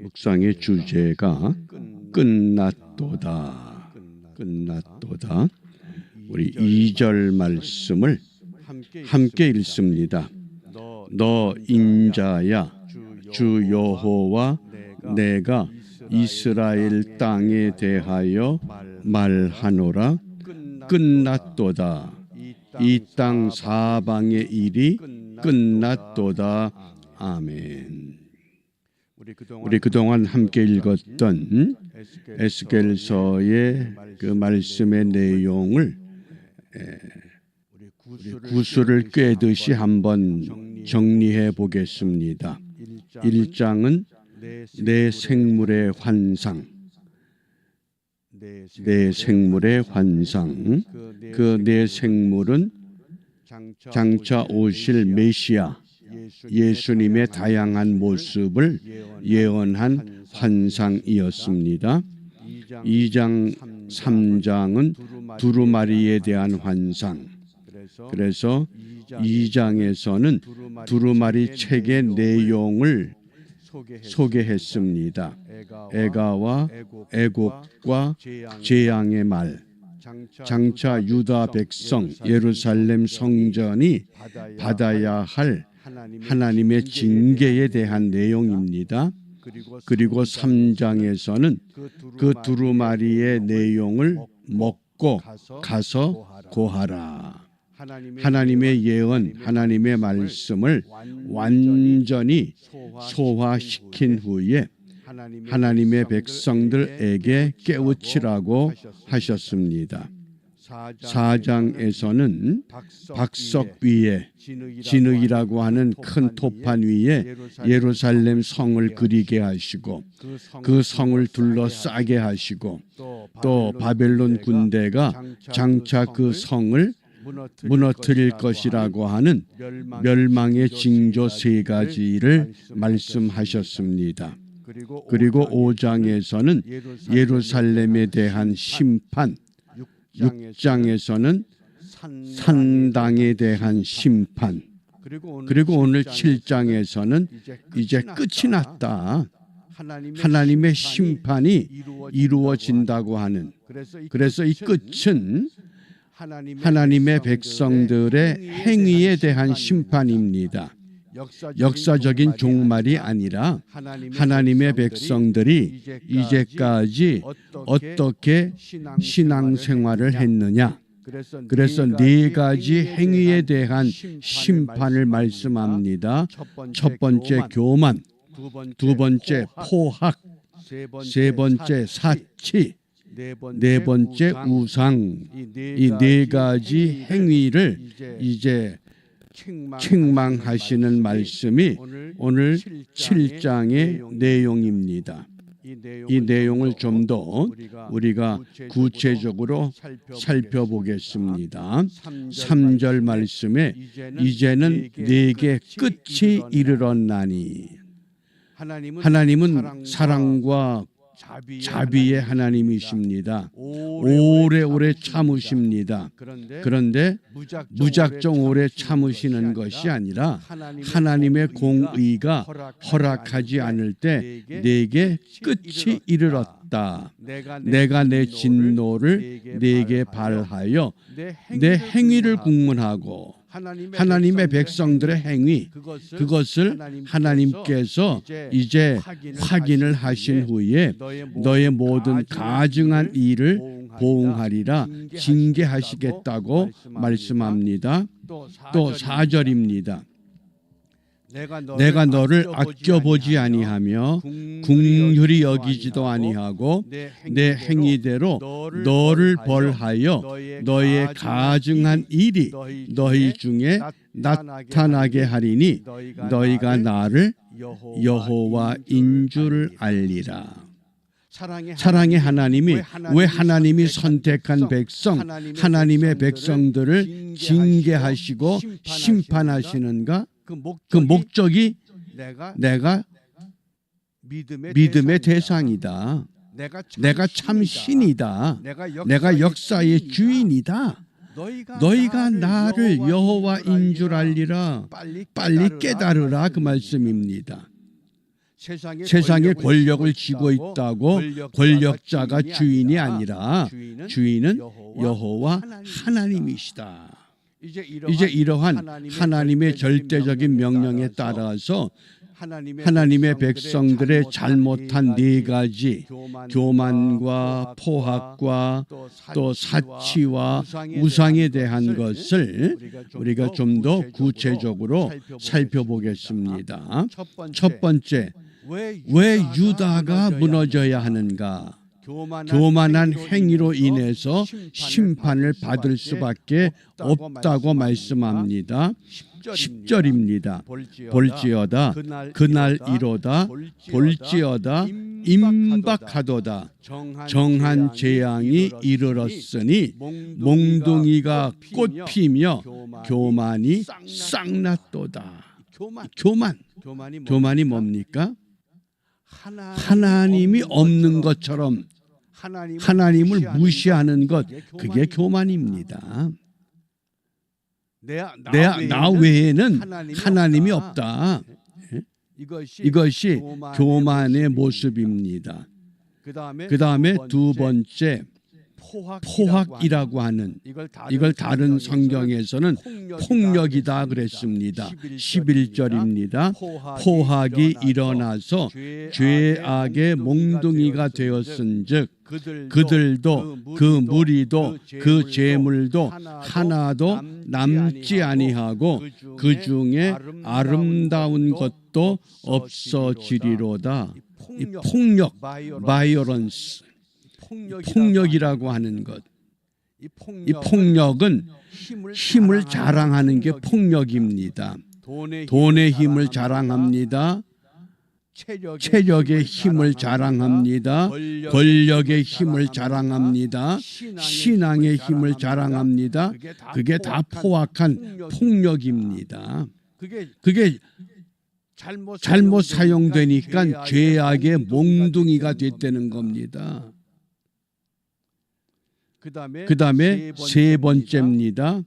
묵상의 주제가 끝났도다. 끝났도다. 우리 2절 말씀을 함께 읽습니다. 너 인자야, 주 여호와 내가 이스라엘 땅에 대하여 말하노라. 끝났도다. 이 땅 사방의 일이 끝났도다. 아멘. 우리 그동안 함께 읽었던 에스겔서의 그 말씀의 내용을 구슬을 꿰듯이 한번 정리해 보겠습니다. 1장은 내 생물의 환상, 내 생물의 환상. 그 내 생물은 장차 오실 메시아 예수님의 다양한 모습을 예언한 환상이었습니다. 2장, 3장은 두루마리에 대한 환상. 그래서 2장에서는 두루마리 책의 내용을 소개했습니다. 애가와 애곡과 재앙의 말, 장차 유다 백성 예루살렘 성전이 받아야 할 하나님의 징계에 대한 내용입니다. 그리고 3장에서는 그 두루마리의 내용을 먹고 가서 고하라. 하나님의 예언, 하나님의 말씀을 완전히 소화시킨 후에 하나님의 백성들에게 깨우치라고 하셨습니다. 4장에서는 박석 위에, 진흙이라고 하는 큰 토판 위에 예루살렘 성을 그리게 하시고 그 성을 둘러싸게 하시고 또 바벨론 군대가 장차 그 성을 무너뜨릴 것이라고 하는 멸망의 징조 3가지를 말씀하셨습니다. 그리고 5장에서는 예루살렘에 대한 심판, 6장에서는 산당에 대한 심판, 그리고 오늘 7장에서는 이제 끝이 났다. 하나님의 심판이 이루어진다고 하는, 그래서 이 끝은 하나님의 백성들의 행위에 대한 심판입니다. 역사적인 종말이 아니라 하나님의 백성들이 이제까지 어떻게 신앙생활을 했느냐. 그래서 4가지 행위에 대한 심판을 말씀합니다. 첫 번째 교만, 두 번째 포학, 세 번째 사치, 네 번째 우상. 이 4가지 행위를 이제 책망하시는 말씀이 오늘 7장의 내용입니다. 이 내용을 좀 더 우리가 구체적으로 살펴보겠습니다. 3절 말씀에 이제는 내게 끝이 이르렀나니. 하나님은 사랑과 자비의 하나님이십니다. 오래오래 참으십니다. 그런데 무작정 오래 참으시는 것이 아니라 하나님의 공의가 허락하지 않을 때 내게 끝이 이르렀다. 내가 내 진노를 내게 발하여 내 행위를 국문하고 하나님의 백성들의 행위, 그것을 하나님께서 이제 확인을 하신 후에 너의 모든 가증한 일을 보응하리라 징계하시겠다고 말씀합니다. 또 4절입니다. 내가 너를 아껴보지 아니하며 긍휼히 여기지도 아니하고 내 행위대로 너를 벌하여 너의 가증한 일이 너희 중에 나타나게 하리니 너희가 나를 여호와인 줄 알리라. 사랑의 하나님이 왜 하나님이 선택한 백성, 하나님의 백성들을 징계하시고 심판하시는가? 그 목적이 내가 믿음의 대상이다. 내가 참 신이다. 내가 역사의 주인이다. 너희가 나를 여호와인 줄 알리라. 빨리 깨달으라. 그 말씀입니다. 세상에 권력을 쥐고 있다고 권력자가 주인이 아니라 주인은 여호와 하나님이시다. 이제 이러한 하나님의 절대적인 명령에 따라서 하나님의 백성들의 잘못한 네 가지 교만과 포학과 또 사치와 우상에 대한 것을 우리가 좀 더 구체적으로 살펴보겠습니다. 첫 번째, 왜 유다가 무너져야 하는가? 교만한 행위로 인해서 심판을 받을 수밖에 없다고 말씀합니다. 10절입니다. 볼지어다 그날이로다 볼지어다 임박하도다 정한 재앙이 이르렀으니 몽둥이가 꽃피며 교만이 싹났도다. 교만이 뭡니까? 하나님이 없는 것처럼 하나님을 무시하는 것, 그게 교만입니다. 나 외에는 하나님이 없다. 이것이 교만의 모습입니다. 그 다음에 두 번째, 포학이라고 하는, 이걸 다른 성경에서는 폭력이다 그랬습니다. 11절입니다. 포학이 일어나서 죄악의 몽둥이가 되었은즉 그들도 그 무리도 그 재물도 하나도 남지 아니하고 그 중에 아름다운 것도 없어지리로다. 이 폭력, 바이오런스, 폭력이라고 하는 것, 이 폭력은 힘을 자랑하는 게 폭력입니다. 돈의 힘을 자랑합니다. 체력의 힘을 자랑합니다. 권력의 힘을 자랑합니다. 신앙의 힘을 자랑합니다. 그게 다 포악한 폭력입니다. 그게 잘못 사용되니까 죄악의 몽둥이가 됐다는 겁니다. 그 다음에 세 번째입니다.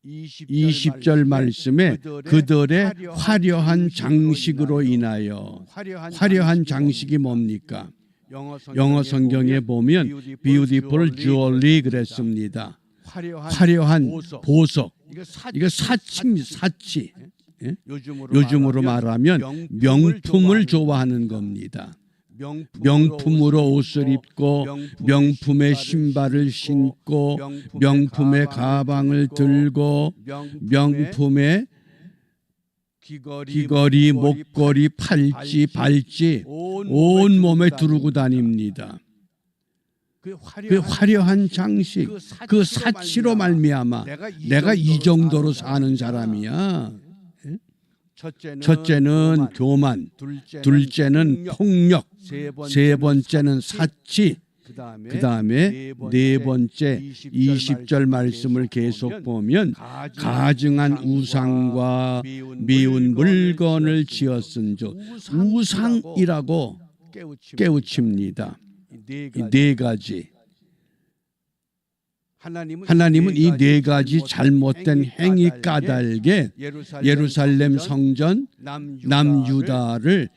20절 말씀에 그들의 화려한 장식으로 인하여, 화려한 장식이 뭡니까? 영어 성경에 보면 beautiful jewelry 그랬습니다. 화려한 보석, 이거 사치입니다. 사치. 요즘으로 말하면 명품을 좋아하는 겁니다. 명품으로 옷을 입고 명품의 신발을 신고 명품의 가방을 들고 명품의 귀걸이, 목걸이, 팔찌, 발찌 온 몸에 두르고 다닙니다. 그 화려한 장식, 그 사치로 말미암아 내가 이 정도로 사는 사람이야. 첫째는 교만, 둘째는 폭력, 세 번째는 사치, 그 다음에 네 번째 20절 말씀을 계속 보면 가증한 우상과 미운 물건을 지었은즉, 우상이라고 깨우칩니다. 이 네 가지. 하나님은 이 네 가지 잘못된 행위 까닭에 예루살렘 성전 남유다를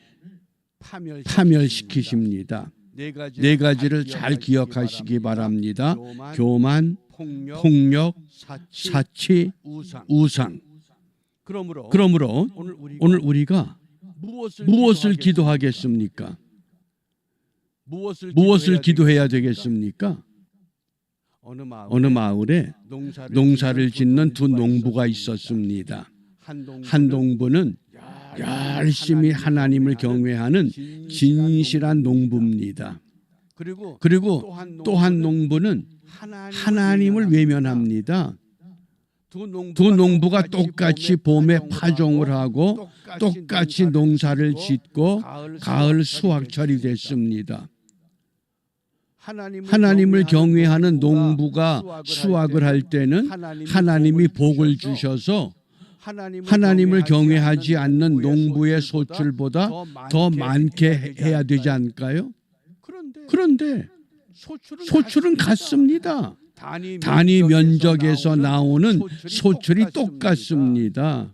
파멸시키십니다. 네 가지를 잘 기억하시기 바랍니다. 교만, 폭력, 사치, 우상. 그러므로 오늘 우리가 무엇을 기도하겠습니까? 무엇을 기도해야 되겠습니까? 어느 마을에 농사를 짓는 두 농부가 있었습니다. 한 농부는 열심히 하나님을 경외하는 진실한 농부입니다. 그리고 또 한 농부는 하나님을 외면합니다. 두 농부가 똑같이 봄에 파종을 하고 똑같이 농사를 짓고 가을 수확철이 됐습니다. 하나님을 경외하는 농부가 수확을 할 때는 하나님이 복을 주셔서 하나님을 경외하지 않는 농부의 소출보다 더 많게 해야 되지 않을까요? 그런데 소출은 같습니다. 단위 면적에서 나오는 소출이 똑같습니다.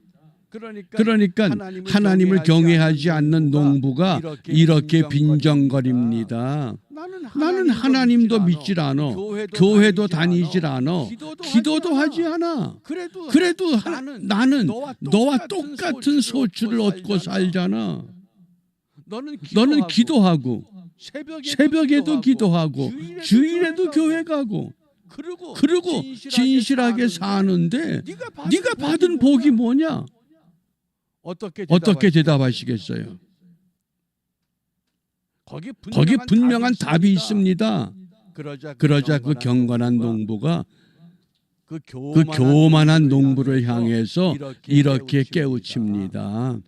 그러니까 하나님을 경외하지 않는 농부가 이렇게 빈정거립니다. 나는 하나님도 믿질 않아. 교회도 다니질 않아. 기도도 하지 않아. 그래도 나는 너와 똑같은 소출을 얻고 살잖아. 너는 기도하고 새벽에도 기도하고 주일에도 교회 가고 그리고 진실하게 사는데 네가 받은 복이 뭐냐? 어떻게 대답하시겠어요? 거기 분명한 답이 있습니다. 그러자 그 경건한 농부가 그 교만한 농부를 향해서 이렇게 깨우칩니다.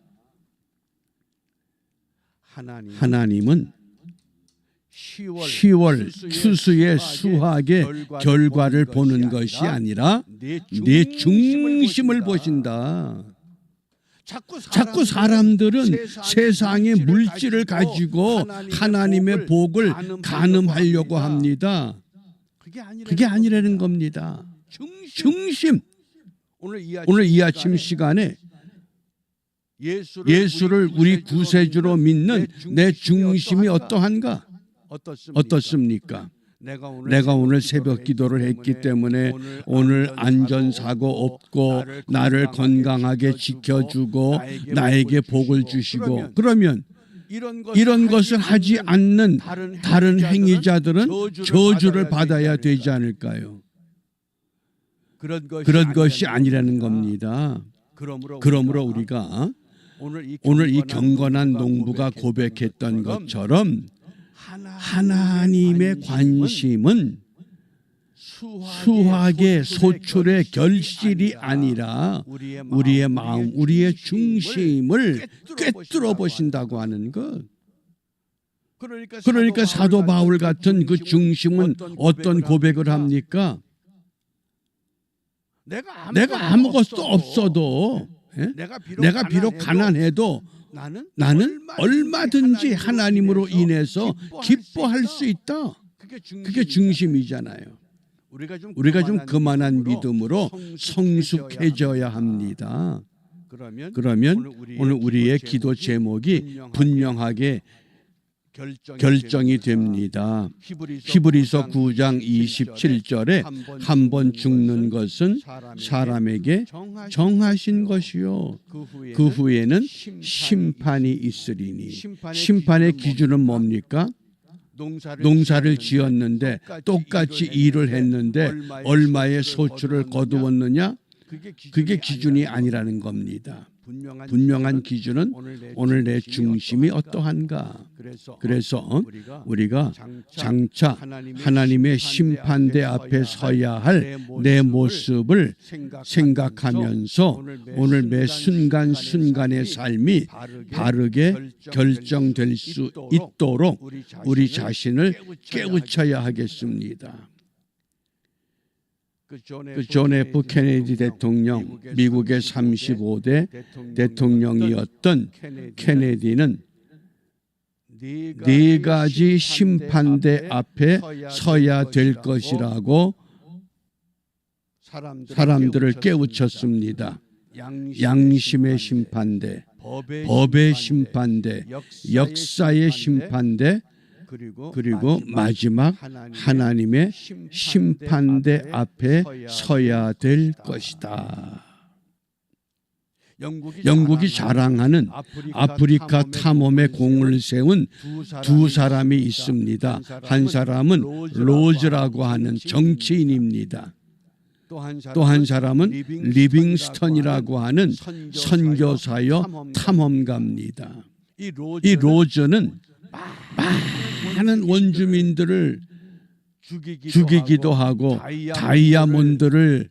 하나님은 10월 추수의 수확의 결과를 보는 것이 아니라 내 중심을 보신다. 자꾸 사람들은 세상의 물질을 가지고 하나님의 복을 가늠하려고 합니다. 그게 아니라는 겁니다. 중심. 오늘 이 아침 시간에 예수를 우리 구세주로 믿는 내 중심이 어떠한가? 어떻습니까? 내가 오늘 새벽 기도를 했기 때문에 오늘 안전사고 없고 나를 건강하게 지켜주고 나에게 복을 주시고, 그러면 이런 것을 하지 않는 다른 행위자들은 저주를 받아야 되지 않을까요? 그런 것이 아니라는 겁니다. 그러므로 우리가 오늘 이 경건한 농부가 고백했던 것처럼 하나님의 관심은 수확의 소출의 결실이 아니라 우리의 마음, 우리의 중심을 꿰뚫어 보신다고 하는 것. 그러니까 사도 바울 같은 그 중심은 어떤 고백을 합니까? 내가 아무것도 없어도, 내가 비록 가난해도 나는 얼마든지 하나님으로 인해서 기뻐할 수 있다. 그게 중심이잖아요. 우리가 좀 그만한 믿음으로 성숙해져야 합니다. 그러면 오늘 우리의 기도 제목이 분명하게 결정이 됩니다. 히브리서 9장 27절에 한 번 죽는 것은 사람에게 정하신 것이요 그 후에는 심판이 있으리니. 심판의 기준은 뭡니까? 농사를 지었는데 똑같이 일을 했는데 얼마의 소출을 거두었느냐? 그게 기준이 아니라는 겁니다. 분명한 기준은 오늘 내 중심이 어떠한가. 그래서 우리가 장차 하나님의 심판대 앞에 서야 할 내 모습을 생각하면서 오늘 매 순간순간의 삶이 바르게 결정될 수 있도록 우리 자신을 깨우쳐야 하겠습니다. 존 F 케네디 대통령, 미국의 35대 대통령이었던 케네디는 네 가지 심판대 앞에 서야 될 것이라고 사람들을 깨우쳤습니다. 양심의 심판대, 법의 심판대, 역사의 심판대, 그리고 마지막 하나님의 심판대 앞에 서야 될 것이다. 영국이 자랑하는 아프리카 탐험의 공을 세운 두 사람이 있습니다. 한 사람은 로즈라고 하는 정치인입니다. 또 한 사람은 리빙스턴이라고 하는 선교사여 탐험가입니다. 이 로즈는 많은 원주민들을 죽이기도 하고 다이아몬드를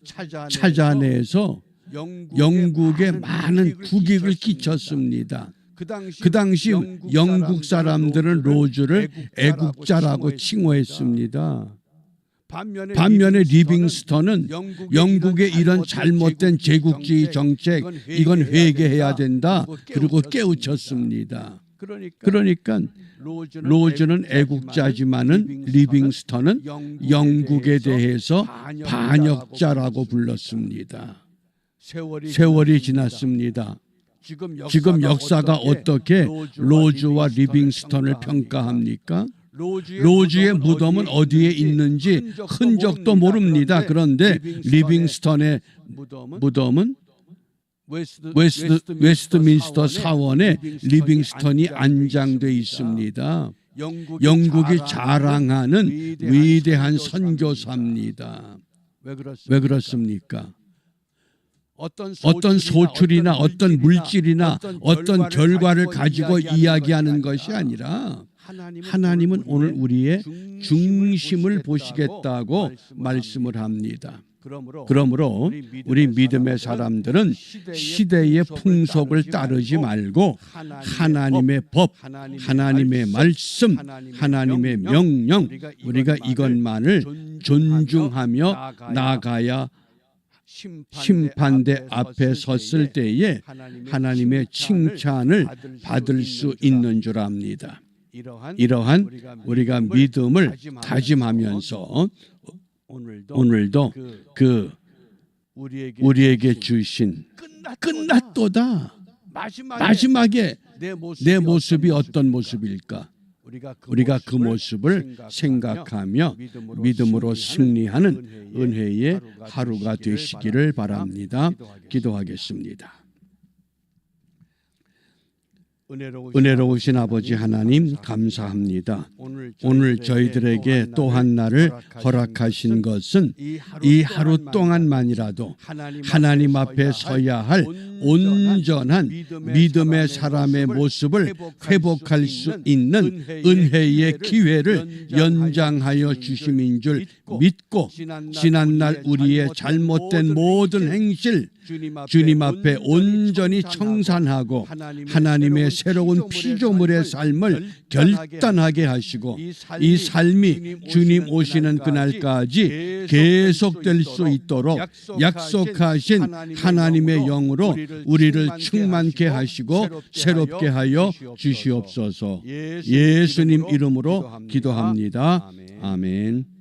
찾아내서 영국에 많은 국익을 끼쳤습니다. 그 당시 영국 사람들은 로즈를 애국자라고 칭호했습니다. 반면에 리빙스턴은 영국의 이런 잘못된 제국주의 정책, 이건 회개해야 된다, 그리고 깨우쳤습니다. 그러니까 로즈는 애국자지만은 리빙스턴은 영국에 대해서 반역자라고 불렀습니다. 세월이 지났습니다. 지금 역사가 어떻게 로즈와 리빙스턴을 평가합니까? 로즈의 무덤은 어디에 있는지 흔적도 모릅니다. 그런데 리빙스턴의 무덤은 웨스트민스터 사원에 리빙스턴이 안장돼 있습니다. 영국이 자랑하는 위대한 선교사입니다. 왜 그렇습니까? 어떤 소출이나 어떤 물질이나 어떤 결과를 가지고 이야기하는 것이 아니라 하나님은 오늘 우리의 중심을 보시겠다고 말씀을 합니다. 그러므로 우리 믿음의 사람들은 시대의 풍속을 따르지 말고 하나님의 법, 하나님의 말씀, 하나님의 명령, 우리가 이것만을 존중하며 나아가야 심판대 앞에 섰을 때에 하나님의 칭찬을 받을 수 있는 줄 압니다. 이러한 우리가 믿음을 다짐하면서 오늘도 그 우리에게 주신 끝났도다. 마지막에 내 모습이 어떤 모습일까? 우리가 그 모습을 생각하며 믿음으로 승리하는 은혜의 하루가 되시기를 바랍니다. 기도하겠습니다. 은혜로우신 아버지 하나님 감사합니다. 오늘 저희들에게 또 한 날을 허락하신 것은 이 하루 동안만이라도 하나님 앞에 서야 할 온전한 믿음의 사람의 모습을 회복할 수 있는 은혜의 기회를 연장하여 주심인 줄 믿고 지난날 우리의 잘못된 모든 행실 주님 앞에 온전히 청산하고 하나님의 새로운 피조물의 삶을 결단하게 하시고 이 삶이 주님 오시는 그날까지 계속될 수 있도록 약속하신 하나님의 영으로 우리를 충만케 하시고 새롭게 하여 주시옵소서. 예수님 이름으로 기도합니다. 아멘.